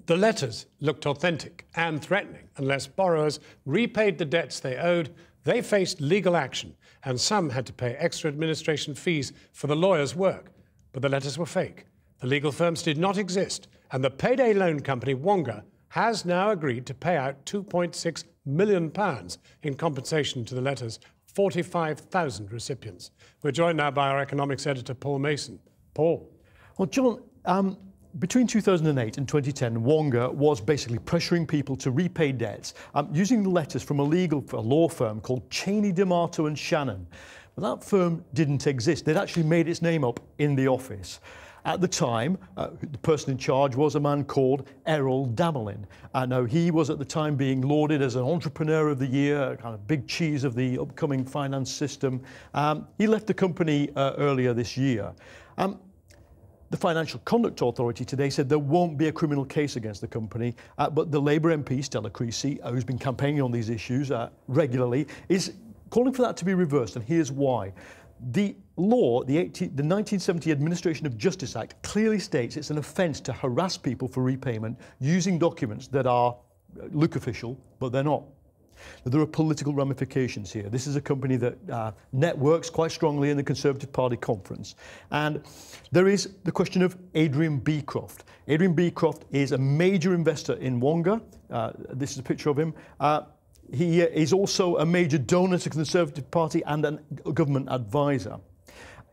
The letters looked authentic and threatening. Unless borrowers repaid the debts they owed, they faced legal action, and some had to pay extra administration fees for the lawyers' work. But the letters were fake. The legal firms did not exist, and the payday loan company Wonga has now agreed to pay out £2.6 million in compensation to the letters' 45,000 recipients. We're joined now by our economics editor, Paul Mason. Paul. Well, John, between 2008 and 2010, Wonga was basically pressuring people to repay debts using letters from a law firm called Cheney, D'Amato and Shannon. But that firm didn't exist. They'd actually made its name up in the office. At the time, the person in charge was a man called Errol Damelin. Now, he was at the time being lauded as an entrepreneur of the year, a kind of big cheese of the upcoming finance system. He left the company earlier this year. The Financial Conduct Authority today said there won't be a criminal case against the company, but the Labour MP, Stella Creasy, who's been campaigning on these issues regularly, is calling for that to be reversed, and here's why. The law, the 1970 Administration of Justice Act, clearly states it's an offence to harass people for repayment using documents that look official, but they're not. Now, there are political ramifications here. This is a company that networks quite strongly in the Conservative Party conference. And there is the question of Adrian Beecroft. Adrian Beecroft is a major investor in Wonga. This is a picture of him. He is also a major donor to the Conservative Party and a government advisor.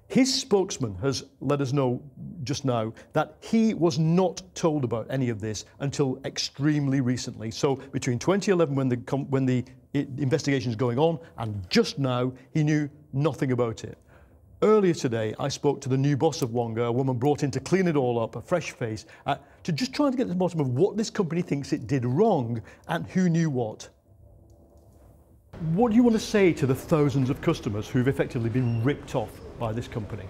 His spokesman has let us know just now that he was not told about any of this until extremely recently. So between 2011, when the investigation is going on, and just now, he knew nothing about it. Earlier today, I spoke to the new boss of Wonga, a woman brought in to clean it all up, a fresh face, to just try to get to the bottom of what this company thinks it did wrong and who knew what. What do you want to say to the thousands of customers who've effectively been ripped off by this company?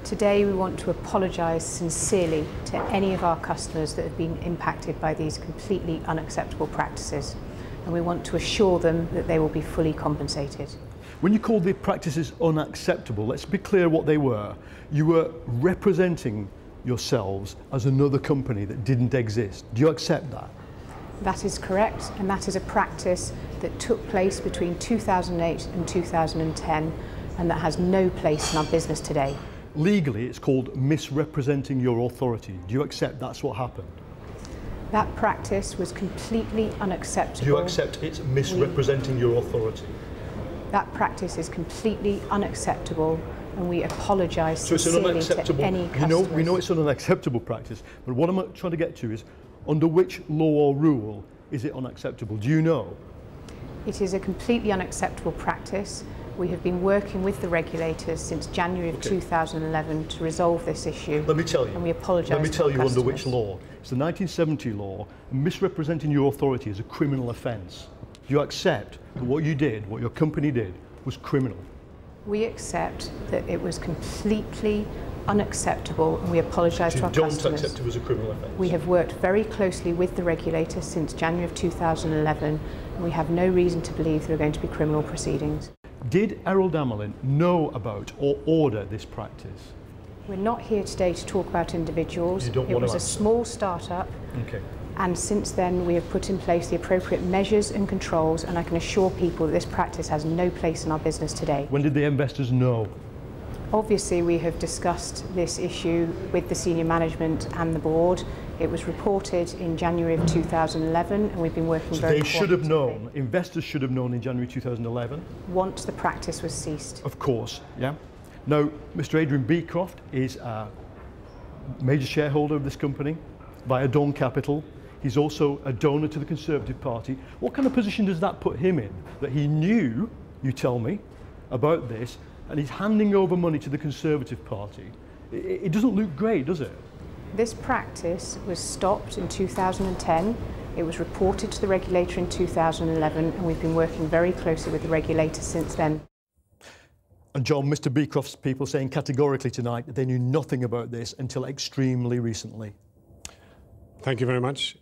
Today we want to apologise sincerely to any of our customers that have been impacted by these completely unacceptable practices, and we want to assure them that they will be fully compensated. When you called the practices unacceptable, let's be clear what they were. You were representing yourselves as another company that didn't exist. Do you accept that? That is correct, and that is a practice that took place between 2008 and 2010, and that has no place in our business today. Legally, it's called misrepresenting your authority. Do you accept that's what happened? That practice was completely unacceptable. Do you accept it's misrepresenting your authority? That practice is completely unacceptable, and we apologise sincerely to any customers. We know it's an unacceptable practice, but what I'm trying to get to is, under which law or rule is it unacceptable? Do you know? It is a completely unacceptable practice. We have been working with the regulators since January of 2011 to resolve this issue. Let me tell you. And we apologise. Let me tell you customers. under which law. It's the 1970 law. Misrepresenting your authority is a criminal offence. Do you accept that what you did, what your company did, was criminal? We accept that it was completely unacceptable, and we apologise to our customers. You don't accept it as a criminal offence? We have worked very closely with the regulators since January of 2011, and we have no reason to believe there are going to be criminal proceedings. Did Errol Damelin know about or order this practice? We're not here today to talk about individuals. It was a small start-up, and since then we have put in place the appropriate measures and controls, and I can assure people that this practice has no place in our business today. When did the investors know? Obviously, we have discussed this issue with the senior management and the board. It was reported in January of 2011, and we've been working very cooperatively. So they should have known, investors should have known in January 2011? Once the practice was ceased. Of course, yeah. Now, Mr. Adrian Beecroft is a major shareholder of this company via Dawn Capital. He's also a donor to the Conservative Party. What kind of position does that put him in? That he knew, you tell me, about this, and he's handing over money to the Conservative Party. It doesn't look great, does it? This practice was stopped in 2010. It was reported to the regulator in 2011, and we've been working very closely with the regulator since then. And John, Mr. Beecroft's people saying categorically tonight that they knew nothing about this until extremely recently. Thank you very much.